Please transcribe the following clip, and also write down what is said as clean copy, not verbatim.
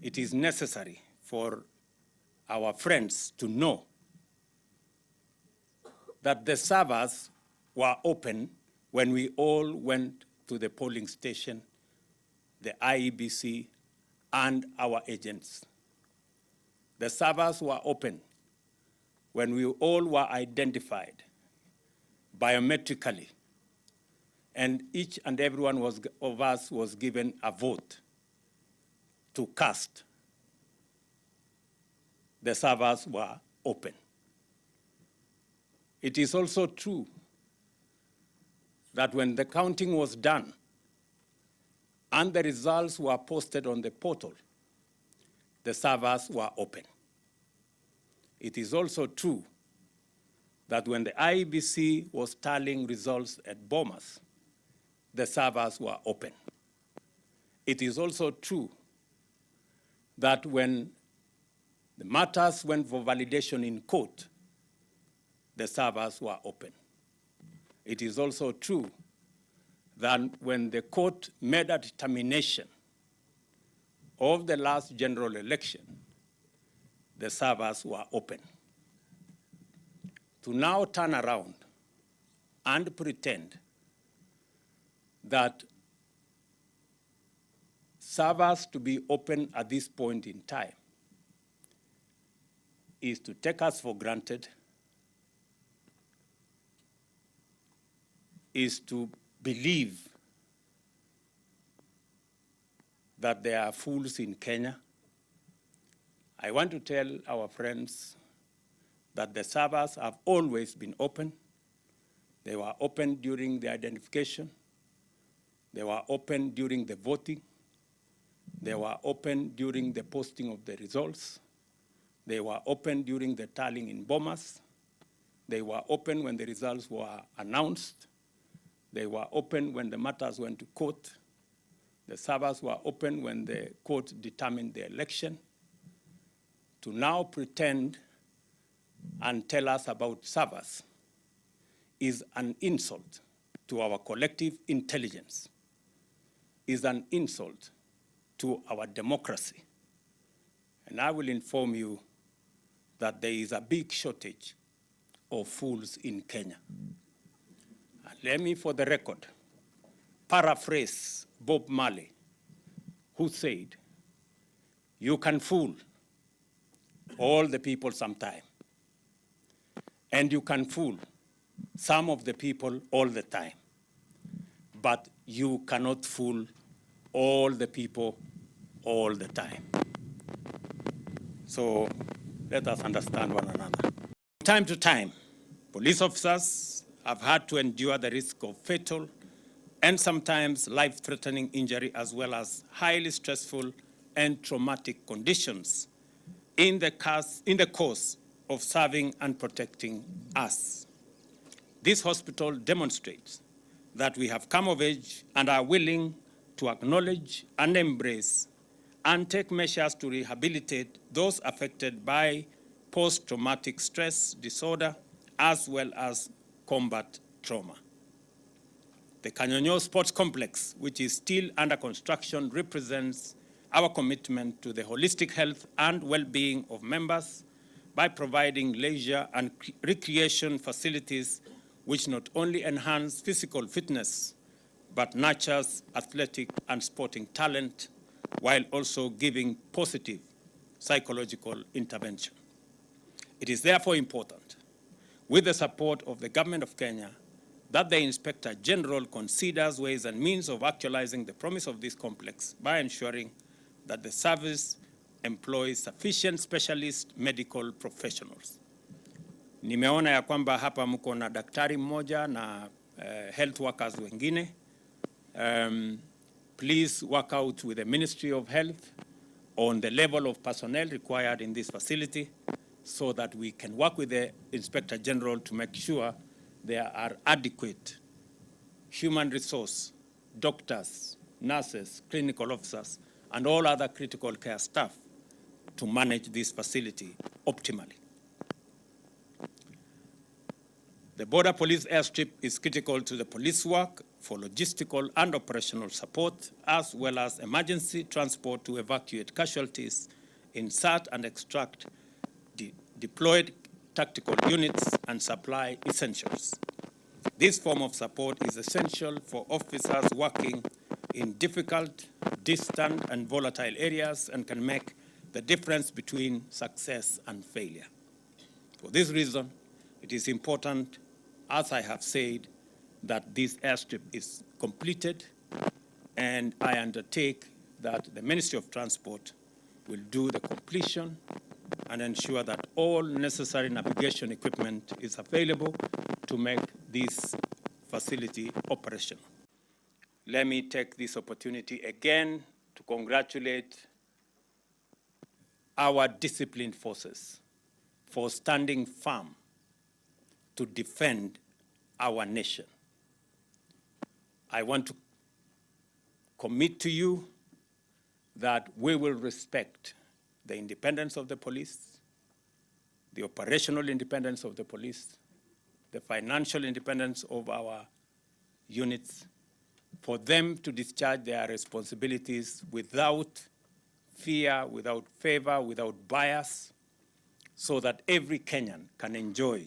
it is necessary for our friends to know that the servers were open when we all went to the polling station, the IEBC, and our agents. The servers were open when we all were identified biometrically, and each and every one of us was given a vote to cast. The servers were open. It is also true that when the counting was done and the results were posted on the portal, the servers were open. It is also true that when the IEBC was tallying results at Bomas, the servers were open. It is also true that when the matters went for validation in court, the servers were open. It is also true that when the court made a determination of the last general election, the servers were open. To now turn around and pretend that servers to be open at this point in time is to take us for granted, is to believe that there are fools in Kenya. I want to tell our friends that the servers have always been open. They were open during the identification. They were open during the voting. They were open during the posting of the results. They were open during the tallying in Bomas. They were open when the results were announced. They were open when the matters went to court. The servers were open when the court determined the election. To now pretend and tell us about servers is an insult to our collective intelligence, is an insult to our democracy. And I will inform you that there is a big shortage of fools in Kenya. And let me, for the record, paraphrase Bob Marley, who said, "You can fool all the people sometime, and you can fool some of the people all the time, but you cannot fool all the people all the time." So let us understand one another. From time to time, police officers have had to endure the risk of fatal and sometimes life-threatening injury, as well as highly stressful and traumatic conditions in the course of serving and protecting us. This hospital demonstrates that we have come of age and are willing to acknowledge and embrace and take measures to rehabilitate those affected by post-traumatic stress disorder, as well as combat trauma. The Kanyonyo Sports Complex, which is still under construction, represents our commitment to the holistic health and well-being of members by providing leisure and recreation facilities which not only enhance physical fitness, but nurtures athletic and sporting talent, while also giving positive psychological intervention. It is therefore important, with the support of the Government of Kenya, that the Inspector General considers ways and means of actualizing the promise of this complex by ensuring that the service employs sufficient specialist medical professionals. Nimeona ya kwamba hapa mko na daktari mmoja na health workers wengine. Please work out with the Ministry of Health on the level of personnel required in this facility so that we can work with the Inspector General to make sure there are adequate human resource, doctors, nurses, clinical officers, and all other critical care staff to manage this facility optimally. The border police airstrip is critical to the police work for logistical and operational support, as well as emergency transport to evacuate casualties, insert and extract deployed tactical units, and supply essentials. This form of support is essential for officers working in difficult, distant, and volatile areas and can make the difference between success and failure. For this reason, it is important, as I have said, that this airstrip is completed, and I undertake that the Ministry of Transport will do the completion and ensure that all necessary navigation equipment is available to make this facility operational. Let me take this opportunity again to congratulate our disciplined forces for standing firm to defend our nation. I want to commit to you that we will respect the independence of the police, the operational independence of the police, the financial independence of our units, for them to discharge their responsibilities without fear, without favor, without bias, so that every Kenyan can enjoy